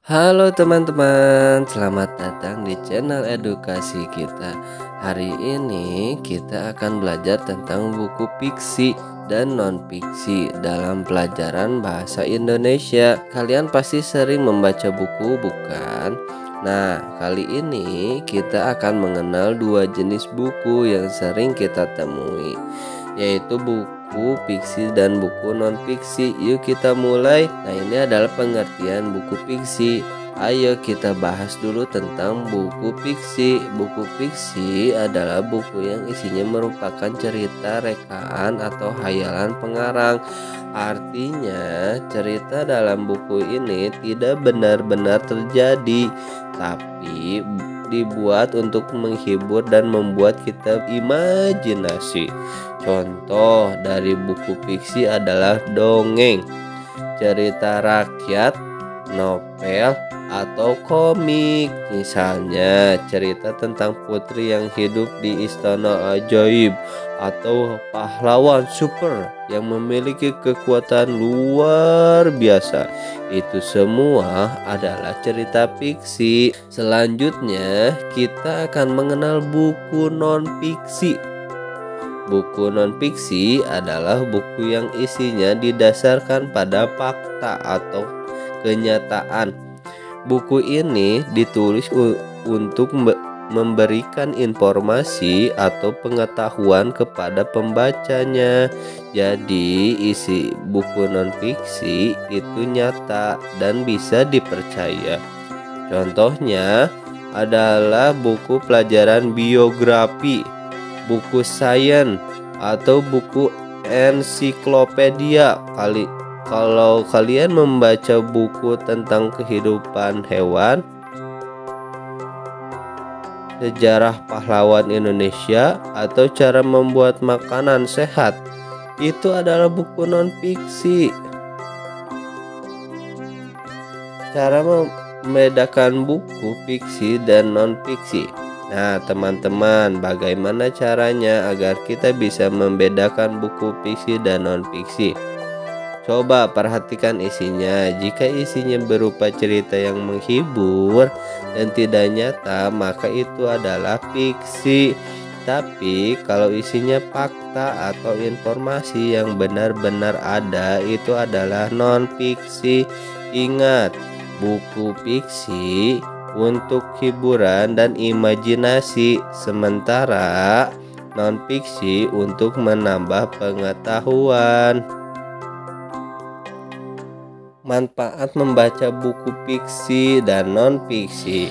Halo teman-teman, selamat datang di channel edukasi kita. Hari ini kita akan belajar tentang buku fiksi dan non-fiksi dalam pelajaran bahasa Indonesia. Kalian pasti sering membaca buku, bukan? Nah, kali ini kita akan mengenal dua jenis buku yang sering kita temui, yaitu buku fiksi dan buku non-fiksi. Yuk kita mulai. Nah, ini adalah pengertian buku fiksi. Ayo kita bahas dulu tentang buku fiksi. Buku fiksi adalah buku yang isinya merupakan cerita rekaan atau hayalan pengarang. Artinya, cerita dalam buku ini tidak benar-benar terjadi, tapi dibuat untuk menghibur dan membuat kita imajinasi. Contoh dari buku fiksi adalah dongeng, cerita rakyat, novel, atau komik. Misalnya cerita tentang putri yang hidup di istana ajaib, atau pahlawan super yang memiliki kekuatan luar biasa. Itu semua adalah cerita fiksi. Selanjutnya kita akan mengenal buku non-fiksi. Buku non-fiksi adalah buku yang isinya didasarkan pada fakta atau kenyataan. Buku ini ditulis untuk memberikan informasi atau pengetahuan kepada pembacanya. Jadi isi buku non-fiksi itu nyata dan bisa dipercaya. Contohnya adalah buku pelajaran biografi, buku sains, atau buku ensiklopedia. Kalau kalian membaca buku tentang kehidupan hewan, sejarah pahlawan Indonesia, atau cara membuat makanan sehat, itu adalah buku non-fiksi. Cara membedakan buku fiksi dan non-fiksi. Nah, teman-teman, bagaimana caranya agar kita bisa membedakan buku fiksi dan non-fiksi? Coba perhatikan isinya. Jika isinya berupa cerita yang menghibur dan tidak nyata, maka itu adalah fiksi. Tapi kalau isinya fakta atau informasi yang benar-benar ada, itu adalah non-fiksi. Ingat, buku fiksi untuk hiburan dan imajinasi, sementara non-fiksi untuk menambah pengetahuan. Manfaat membaca buku fiksi dan non-fiksi.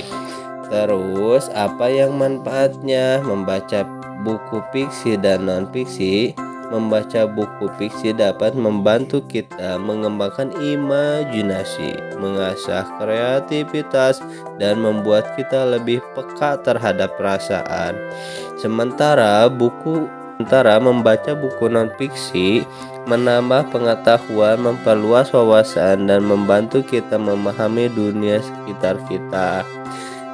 Terus, apa yang manfaatnya membaca buku fiksi dan non-fiksi? Membaca buku fiksi dapat membantu kita mengembangkan imajinasi, mengasah kreativitas, dan membuat kita lebih peka terhadap perasaan. Sementara membaca buku non-fiksi menambah pengetahuan, memperluas wawasan, dan membantu kita memahami dunia sekitar kita.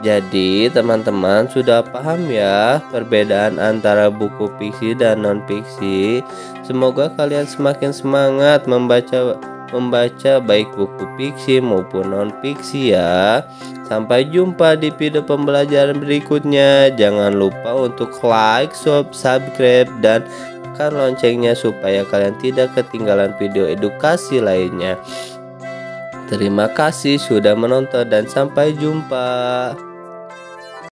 Jadi teman-teman sudah paham ya perbedaan antara buku fiksi dan non-fiksi. Semoga kalian semakin semangat membaca baik buku fiksi maupun non-fiksi ya. Sampai jumpa di video pembelajaran berikutnya. Jangan lupa untuk like, subscribe, dan tekan loncengnya supaya kalian tidak ketinggalan video edukasi lainnya. Terima kasih sudah menonton dan sampai jumpa.